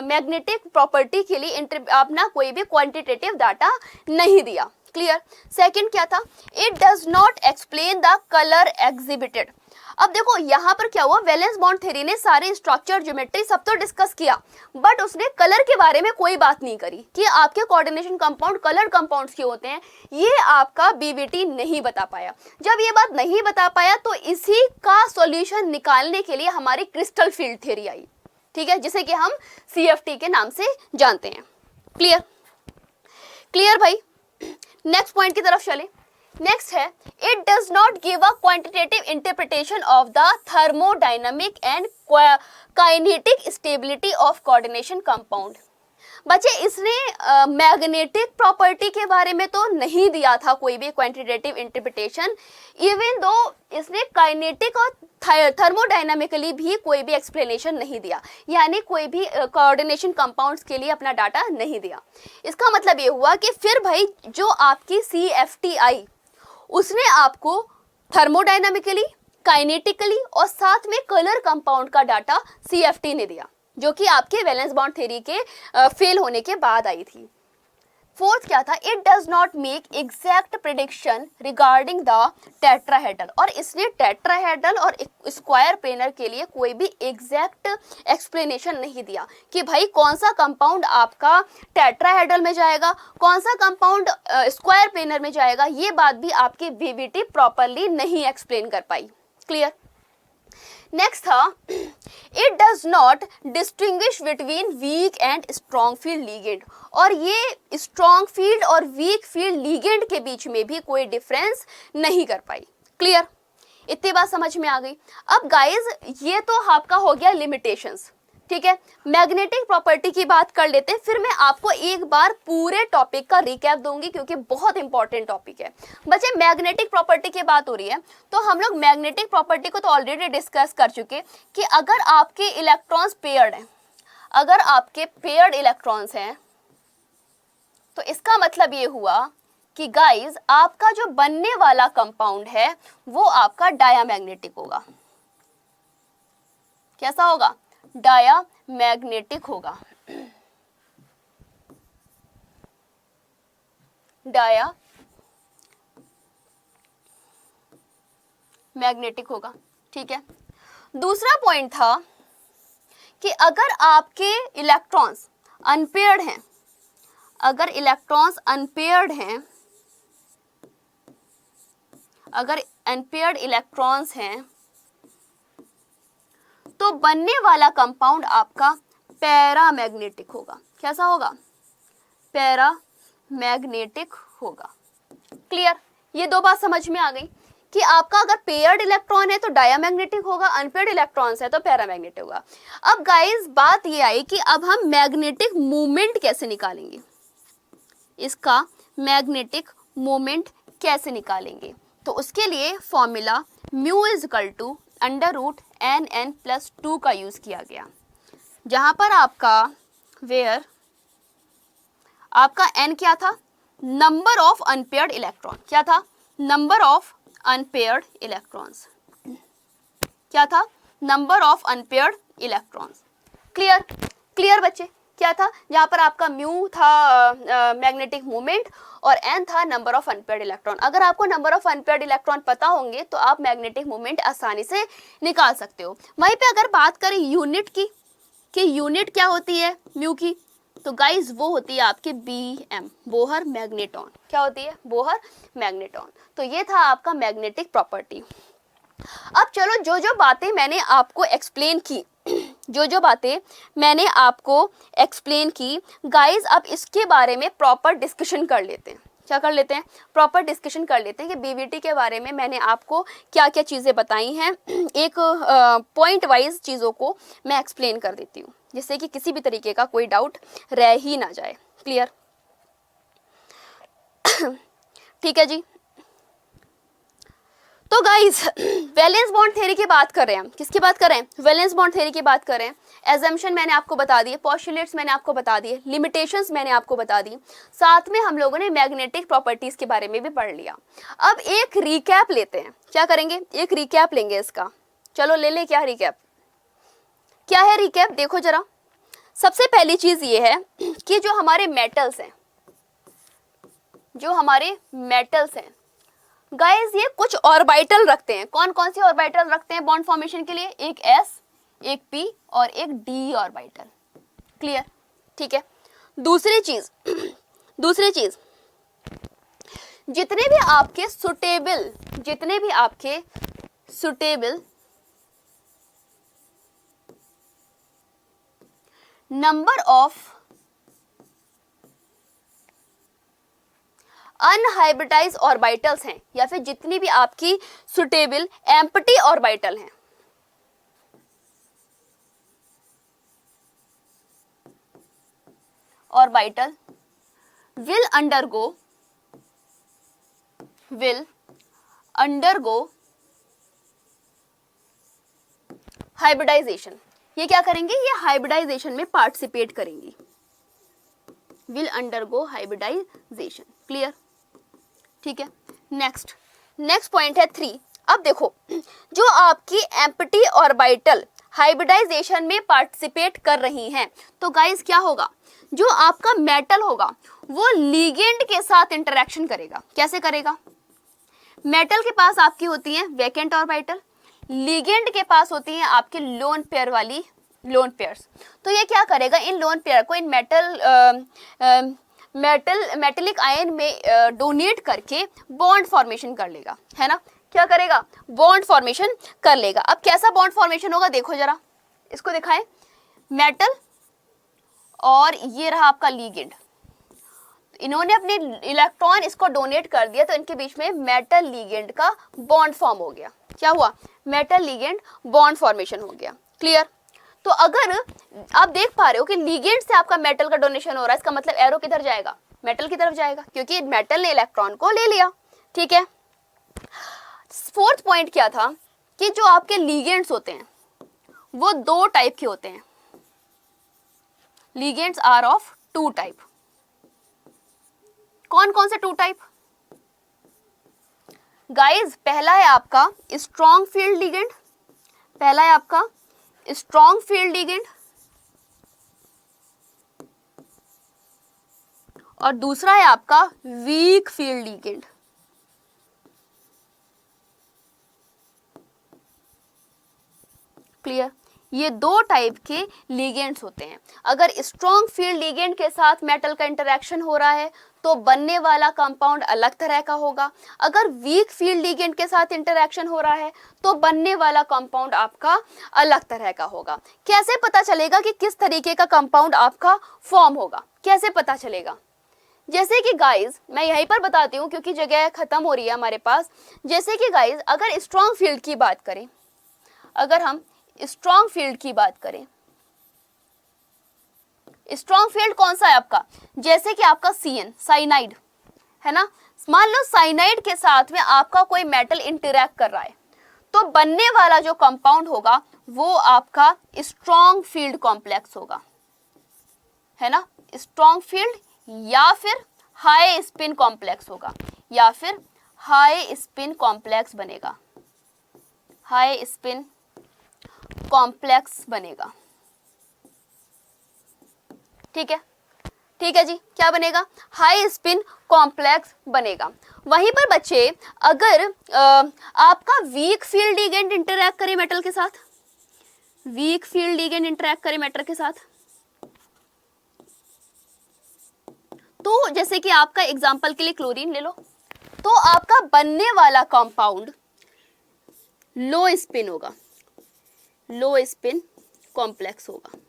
मैग्नेटिक प्रॉपर्टी के लिए अपना कोई भी क्वांटिटेटिव डाटा नहीं दिया। क्लियर। सेकंड क्या था, it does not explain the colour exhibited. अब देखो यहाँ पर क्या हुआ, वैलेंस बॉन्ड थ्योरी ने सारे स्ट्रक्चर ज्योमेट्री सब तो डिस्कस किया, बट उसने कलर के बारे में कोई बात नहीं करी कि आपके कोऑर्डिनेशन कंपाउंड कलर कंपाउंड्स क्यों होते हैं, ये आपका बीबीटी नहीं बता पाया। जब ये बात नहीं बता पाया तो इसी का सॉल्यूशन निकालने के लिए हमारी क्रिस्टल फील्ड थ्योरी आई, ठीक है, जिसे कि हम CFT के नाम से जानते हैं। क्लियर, क्लियर भाई। नेक्स्ट पॉइंट की तरफ चले। नेक्स्ट है it does not give a quantitative interpretation of the thermodynamic and kinetic stability of coordination compound. बच्चे इसने मैग्नेटिक प्रॉपर्टी के बारे में तो नहीं दिया था कोई भी क्वांटिटेटिव इंटरप्रिटेशन, इवन दो इसने काइनेटिक और थर्मोडायनामिकली भी कोई भी एक्सप्लेनेशन नहीं दिया, यानी कोई भी कोऑर्डिनेशन कंपाउंड्स के लिए अपना डाटा नहीं दिया। इसका मतलब ये हुआ कि फिर भाई जो आपकी CFT आई उसने आपको थर्मोडायनामिकली, काइनेटिकली और साथ में कलर कंपाउंड का डाटा CFT ने दिया, जो कि आपके वैलेंस बॉन्ड थ्योरी के फेल होने के बाद आई थी। फोर्थ क्या था, it does not make exact prediction regarding the tetrahedral, और इसने टेट्राहेड्रल और स्क्वायर प्लेनर के लिए कोई भी एग्जैक्ट एक्सप्लेनेशन नहीं दिया कि भाई कौन सा कंपाउंड आपका टेट्राहेड्रल में जाएगा, कौन सा कंपाउंड स्क्वायर प्लेनर में जाएगा, ये बात भी आपकी बीबीटी प्रॉपरली नहीं एक्सप्लेन कर पाई। क्लियर। नेक्स्ट था it does not distinguish between weak and strong field ligand, और ये स्ट्रॉन्ग फील्ड और वीक फील्ड लीगेंड के बीच में भी कोई डिफरेंस नहीं कर पाई। क्लियर, इतनी बात समझ में आ गई। अब गाइज ये तो आपका हो गया लिमिटेशंस, ठीक है। मैग्नेटिक प्रॉपर्टी की बात कर लेते हैं, फिर मैं आपको एक बार पूरे टॉपिक का रिकैप दूंगी क्योंकि बहुत इंपॉर्टेंट टॉपिक है। बच्चे मैग्नेटिक प्रॉपर्टी की बात हो रही है तो हम लोग मैग्नेटिक प्रॉपर्टी को तो ऑलरेडी डिस्कस कर चुके कि अगर आपके इलेक्ट्रॉन्स पेयर्ड हैं, अगर आपके पेयर्ड इलेक्ट्रॉन्स हैं तो इसका मतलब ये हुआ कि गाइज आपका जो बनने वाला कंपाउंड है वो आपका डायामैग्नेटिक होगा। कैसा होगा? डायामैग्नेटिक होगा। डायामैग्नेटिक होगा, ठीक है। दूसरा पॉइंट था कि अगर आपके इलेक्ट्रॉन्स अनपेयर्ड हैं, अगर इलेक्ट्रॉन्स अनपेयर्ड हैं, अगर अनपेयर्ड इलेक्ट्रॉन्स हैं तो बनने वाला कंपाउंड आपका पैरामैग्नेटिक होगा। कैसा होगा? पैरामैग्नेटिक होगा। क्लियर, ये दो बात समझ में आ गई कि आपका अगर पेयर्ड इलेक्ट्रॉन है तो डायामैग्नेटिक होगा, अनपेयर्ड इलेक्ट्रॉन्स है तो पैरामैग्नेटिक होगा। अब गाइस बात ये आई कि अब हम मैग्नेटिक मोमेंट कैसे निकालेंगे, इसका मैग्नेटिक मोमेंट कैसे निकालेंगे, तो उसके लिए formula mu is equal to √NN+2 का यूज किया गया, जहां पर आपका वेयर आपका n क्या था? Number of unpaired electron. क्या था? Number of unpaired electrons. क्या था? Number of unpaired electrons. Clear, clear बच्चे। क्या था? जहां पर आपका म्यू था मैग्नेटिक मोमेंट और n था नंबर ऑफ अनपेयर्ड इलेक्ट्रॉन। अगर आपको नंबर ऑफ अनपेयर्ड इलेक्ट्रॉन पता होंगे तो आप मैग्नेटिक मोमेंट आसानी से निकाल सकते हो। वहीं पे अगर बात करें यूनिट की कि यूनिट क्या होती है म्यू की, तो गाइज वो होती है आपके BM, बोहर मैग्नेटॉन। क्या होती है? Bohr magneton. तो ये था आपका मैग्नेटिक प्रॉपर्टी। अब चलो जो जो बातें मैंने आपको एक्सप्लेन की, जो बातें मैंने आपको एक्सप्लेन की गाइज, अब इसके बारे में प्रॉपर डिस्कशन कर लेते हैं। क्या कर लेते हैं? प्रॉपर डिस्कशन कर लेते हैं कि बीबीटी के बारे में मैंने आपको क्या क्या चीज़ें बताई हैं। एक पॉइंट वाइज चीज़ों को मैं एक्सप्लेन कर देती हूँ जिससे कि किसी भी तरीके का कोई डाउट रह ही ना जाए। क्लियर, ठीक है जी। तो गाइस वैलेंस बॉन्ड थ्योरी की बात कर रहे हैं हम। किसकी बात कर रहे हैं? वैलेंस बॉन्ड थ्योरी की बात कर रहे हैं। एजम्पशन मैंने आपको बता दिए, पोस्टुलेट्स मैंने आपको बता दिए, लिमिटेशंस मैंने आपको बता दी, साथ में हम लोगों ने मैग्नेटिक प्रॉपर्टीज के बारे में भी पढ़ लिया। अब एक रिकैप लेते हैं। क्या करेंगे? एक रिकैप लेंगे इसका। चलो ले ले, क्या रिकैप, क्या है रिकैप? देखो जरा, सबसे पहली चीज ये है कि जो हमारे मेटल्स हैं, जो हमारे मेटल्स हैं गाइस, ये कुछ ऑर्बिटल रखते हैं। कौन कौन से ऑर्बिटल रखते हैं बॉन्ड फॉर्मेशन के लिए? एक s, एक p और एक d ऑर्बिटल। क्लियर? ठीक है। दूसरी चीज जितने भी आपके suitable number of unhybridised orbitals हैं, या फिर जितनी भी आपकी सुटेबल एम्प्टी ऑर्बिटल हैं, ऑर्बिटल will undergo हाइब्रिडाइजेशन। ये क्या करेंगे? ये हाइब्रिडाइजेशन में पार्टिसिपेट करेंगी। will undergo hybridization. क्लियर? ठीक है। नेक्स्ट पॉइंट है 3। अब देखो, जो आपकी एम्प्टी ऑर्बिटल हाइब्रिडाइजेशन में पार्टिसिपेट कर रही हैं, तो गाइस क्या होगा? जो आपका मेटल होगा वो लिगेंड के साथ इंटरेक्शन करेगा। कैसे करेगा? मेटल के पास आपकी होती है वैकेंट ऑर्बिटल, लिगेंड के पास होती है आपके लोन पेयर वाली लोन पेयर्स। तो ये क्या करेगा? इन लोन पेयर को इन मेटेलिक आयन में डोनेट करके बॉन्ड फॉर्मेशन कर लेगा, है ना? क्या करेगा? बॉन्ड फॉर्मेशन कर लेगा। अब कैसा बॉन्ड फॉर्मेशन होगा? देखो जरा, इसको दिखाएं। मेटल और ये रहा आपका लिगेंड, इन्होंने अपने इलेक्ट्रॉन इसको डोनेट कर दिया, तो इनके बीच में मेटल लिगेंड का बॉन्ड फॉर्म हो गया। क्या हुआ? मेटल लिगेंड बॉन्ड फॉर्मेशन हो गया। क्लियर? तो अगर आप देख पा रहे हो कि लिगेंड से आपका मेटल का डोनेशन हो रहा है, इसका मतलब एरो किधर जाएगा? मेटल की तरफ जाएगा, क्योंकि मेटल ने इलेक्ट्रॉन को ले लिया। ठीक है। फोर्थ पॉइंट क्या था कि जो आपके लिगेंड्स होते हैं वो 2 टाइप के होते हैं। Ligands are of 2 type. कौन कौन से 2 टाइप? गाइस, पहला है आपका स्ट्रॉन्ग फील्ड लिगेंड, और दूसरा है आपका वीक फील्ड लिगेंड। क्लियर? ये 2 टाइप के लिगेंड्स होते हैं। अगर स्ट्रॉन्ग फील्ड लिगेंड के साथ मेटल का इंटरेक्शन हो रहा है तो बनने वाला कंपाउंड अलग तरह का होगा। अगर वीक फील्ड लिगेंड के साथ इंटरेक्शन हो रहा है तो बनने वाला कंपाउंड आपका अलग तरह का होगा। कैसे पता चलेगा कि किस तरीके का कंपाउंड आपका फॉर्म होगा? कैसे पता चलेगा? जैसे कि गाइस, मैं यहीं पर बताती हूँ क्योंकि जगह खत्म हो रही है हमारे पास। जैसे कि गाइस, अगर स्ट्रॉन्ग फील्ड की बात करें, अगर हम स्ट्रॉन्ग फील्ड की बात करें, स्ट्रॉन्ग फील्ड कौन सा है आपका? जैसे कि आपका CN, साइनाइड, है ना? मान लो साइनाइड के साथ में आपका कोई मेटल इंटरैक्ट कर रहा है, तो बनने वाला जो कंपाउंड होगा वो आपका स्ट्रॉन्ग फील्ड कॉम्प्लेक्स होगा, है ना? स्ट्रॉन्ग फील्ड या फिर हाई स्पिन कॉम्प्लेक्स होगा, या फिर हाई स्पिन कॉम्प्लेक्स बनेगा, हाई स्पिन कॉम्प्लेक्स बनेगा। ठीक है? ठीक है जी, क्या बनेगा? हाई स्पिन कॉम्प्लेक्स बनेगा। वहीं पर बच्चे, अगर आपका वीक फील्ड लिगेंड इंटरैक्ट करे मेटल के साथ, वीक फील्ड लिगेंड इंटरैक्ट करे मेटल के साथ, तो जैसे कि आपका एग्जांपल के लिए क्लोरीन ले लो, तो आपका बनने वाला कंपाउंड लो स्पिन होगा, लो स्पिन कॉम्प्लेक्स होगा।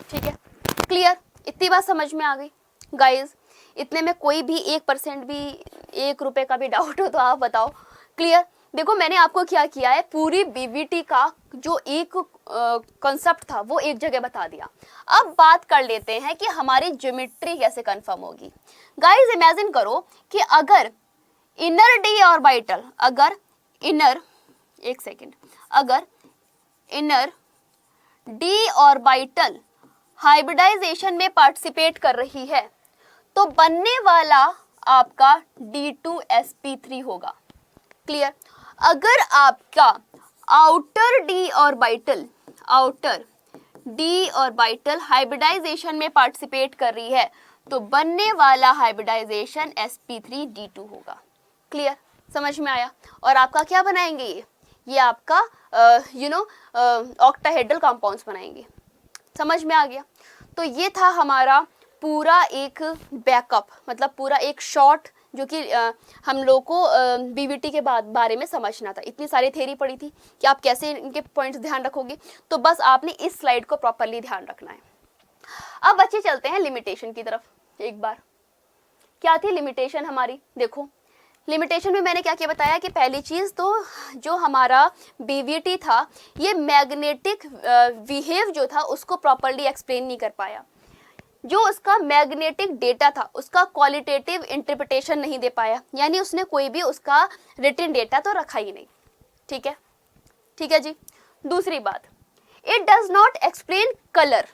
ठीक है? क्लियर? इतनी बात समझ में आ गई गाइस? इतने में कोई भी 1% भी, 1 रुपए का भी डाउट हो तो आप बताओ। क्लियर? देखो, मैंने आपको क्या किया है, पूरी बीबीटी का जो एक कॉन्सेप्ट था वो एक जगह बता दिया। अब बात कर लेते हैं कि हमारी ज्योमेट्री कैसे कंफर्म होगी। गाइस, इमेजिन करो कि अगर इनर डी ऑर्बिटल, अगर इनर, एक सेकेंड, अगर इनर डी ऑर्बिटल हाइब्रिडाइजेशन में पार्टिसिपेट कर रही है तो बनने वाला आपका D2sp3 होगा। क्लियर? अगर आपका आउटर डी ऑर्बिटल हाइब्रिडाइजेशन में पार्टिसिपेट कर रही है तो बनने वाला हाइब्रिडाइजेशन sp3d2 होगा। क्लियर? समझ में आया? और आपका क्या बनाएंगे ये आपका ऑक्टाहेड्रल कंपाउंड्स बनाएंगे। समझ में आ गया? तो ये था हमारा पूरा एक बैकअप, मतलब पूरा एक शॉर्ट जो कि हम लोग को बीवीटी के बारे में समझना था। इतनी सारी थ्योरी पड़ी थी कि आप कैसे इनके पॉइंट्स ध्यान रखोगे, तो बस आपने इस स्लाइड को प्रॉपरली ध्यान रखना है। अब बच्चे चलते हैं लिमिटेशन की तरफ। एक बार क्या थी लिमिटेशन हमारी, देखो लिमिटेशन में मैंने क्या क्या बताया कि पहली चीज तो जो हमारा बीवीटी था ये मैग्नेटिक बिहेव जो था उसको प्रॉपरली एक्सप्लेन नहीं कर पाया। जो उसका मैग्नेटिक डेटा था उसका क्वालिटेटिव इंटरप्रिटेशन नहीं दे पाया, यानी उसने कोई भी उसका रिटन डेटा तो रखा ही नहीं। ठीक है, ठीक है जी। दूसरी बात, it does not explain colour.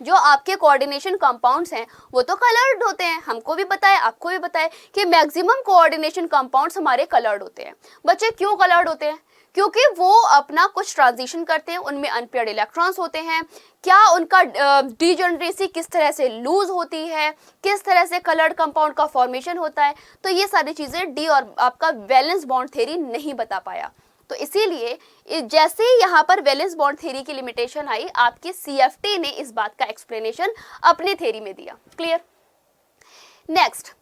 जो आपके कोऑर्डिनेशन कंपाउंड्स हैं वो तो कलर्ड होते हैं, हमको भी पता है आपको भी पता है कि मैक्सिमम कोऑर्डिनेशन कंपाउंड्स हमारे कलर्ड होते हैं। बच्चे क्यों कलर्ड होते हैं? क्योंकि वो अपना कुछ ट्रांजिशन करते हैं, उनमें अनपेयर्ड इलेक्ट्रॉन्स होते हैं। क्या उनका डीजनरेसी किस तरह से लूज होती है, किस तरह से कलर्ड कंपाउंड का फॉर्मेशन होता है, तो ये सारी चीजें डी और आपका वैलेंस बॉन्ड थ्योरी नहीं बता पाया। तो इसीलिए जैसे ही यहाँ पर वैलेंस बॉन्ड थ्योरी की लिमिटेशन आई, आपकी सीएफटी ने इस बात का एक्सप्लेनेशन अपने थ्योरी में दिया। Clear? Next,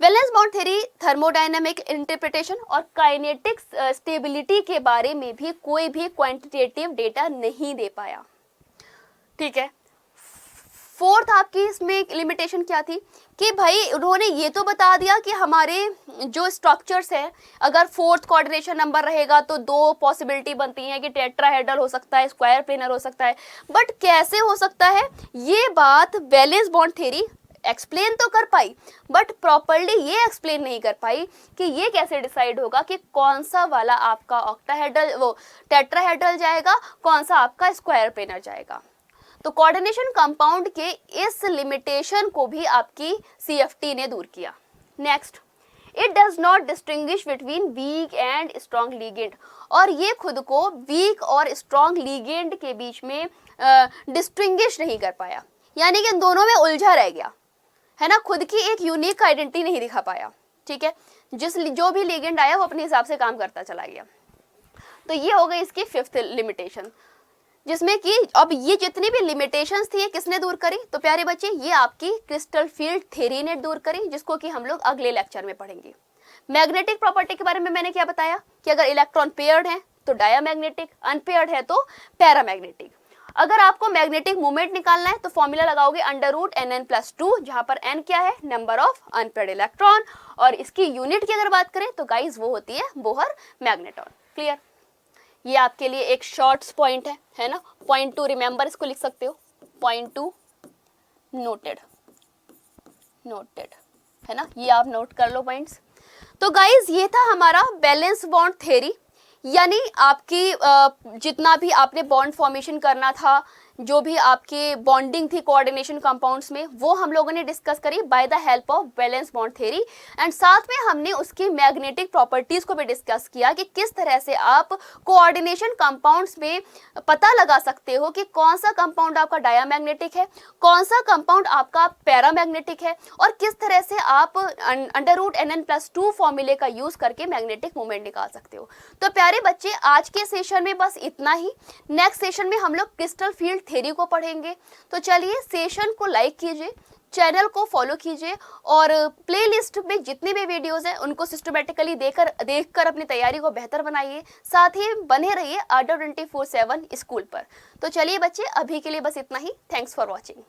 valence bond theory thermodynamic interpretation और काइनेटिक स्टेबिलिटी के बारे में भी कोई भी क्वांटिटेटिव डेटा नहीं दे पाया। ठीक है। फोर्थ आपकी इसमें लिमिटेशन क्या थी कि भाई उन्होंने ये तो बता दिया कि हमारे जो स्ट्रक्चर्स है, अगर फोर्थ कोऑर्डिनेशन नंबर रहेगा तो दो पॉसिबिलिटी बनती हैं कि टेट्राहेड्रल हो सकता है, स्क्वायर प्लेनर हो सकता है, बट कैसे हो सकता है ये बात वैलेंस बॉन्ड थ्योरी एक्सप्लेन तो कर पाई, बट प्रॉपरली ये एक्सप्लेन नहीं कर पाई कि ये कैसे डिसाइड होगा कि कौन सा वाला आपका ऑक्टाहेड्रल वो टेट्राहेड्रल जाएगा, कौन सा आपका स्क्वायर प्लेनर जाएगा। तो कोऑर्डिनेशन कंपाउंड के इस लिमिटेशन को भी आपकी सीएफटी ने दूर किया। Next, it does not distinguish between weak and strong ligand, और ये खुद को वीक और स्ट्रॉन्ग लिगेंड के बीच में डिस्टिंग्विश नहीं कर पाया, यानी कि इन दोनों में उलझा रह गया है ना, खुद की एक यूनिक आइडेंटिटी नहीं दिखा पाया। ठीक है, जो भी लिगेंड आया वो अपने हिसाब से काम करता चला गया। तो ये हो गई इसकी फिफ्थ लिमिटेशन, जिसमें कि अब ये जितनी भी लिमिटेशंस थी ये किसने दूर करी? तो प्यारे बच्चे ये आपकी क्रिस्टल फील्ड थ्योरी ने दूर करी, जिसको कि हम लोग अगले लेक्चर में पढ़ेंगे। मैग्नेटिक प्रॉपर्टी के बारे में मैंने क्या बताया कि अगर इलेक्ट्रॉन पेयर्ड है तो डायामैग्नेटिक, अनपेयर्ड है तो पैरामैग्नेटिक। अगर आपको मैग्नेटिक मोमेंट निकालना है तो फॉर्मूला लगाओगे √NN+2, जहां पर n क्या है? नंबर ऑफ अनपेयर्ड इलेक्ट्रॉन, और इसकी यूनिट की अगर बात करें तो गाइस वो होती है बोहर मैग्नेट्रॉन। क्लियर? ये आपके लिए एक शॉर्ट्स पॉइंट है ना। पॉइंट 2 रिमेंबर इसको लिख सकते हो, पॉइंट 2 नोटेड है ना, ये आप नोट कर लो पॉइंट्स। तो गाइस ये था हमारा बैलेंस बॉन्ड थ्योरी, यानी आपकी जितना भी आपने बॉन्ड फॉर्मेशन करना था, जो भी आपके बॉन्डिंग थी कोऑर्डिनेशन कंपाउंड्स में, वो हम लोगों ने डिस्कस करी by the help of valence bond theory. And साथ में हमने उसकी मैग्नेटिक प्रॉपर्टीज को भी डिस्कस किया कि किस तरह से आप कोऑर्डिनेशन कंपाउंड्स में पता लगा सकते हो कि कौन सा कंपाउंड आपका डायामैग्नेटिक है, कौन सा कंपाउंड आपका पैरामैग्नेटिक है, और किस तरह से आप √NN+2 फॉर्मूले का यूज करके मैग्नेटिक मोमेंट निकाल सकते हो। तो प्यारे बच्चे आज के सेशन में बस इतना ही। नेक्स्ट सेशन में हम लोग क्रिस्टल फील्ड थ्योरी को पढ़ेंगे। तो चलिए सेशन को लाइक कीजिए, चैनल को फॉलो कीजिए, और प्लेलिस्ट में जितने भी वीडियोस हैं उनको सिस्टमैटिकली देखकर अपनी तैयारी को बेहतर बनाइए। साथ ही बने रहिए ADA 24/7 स्कूल पर। तो चलिए बच्चे अभी के लिए बस इतना ही। Thanks for watching.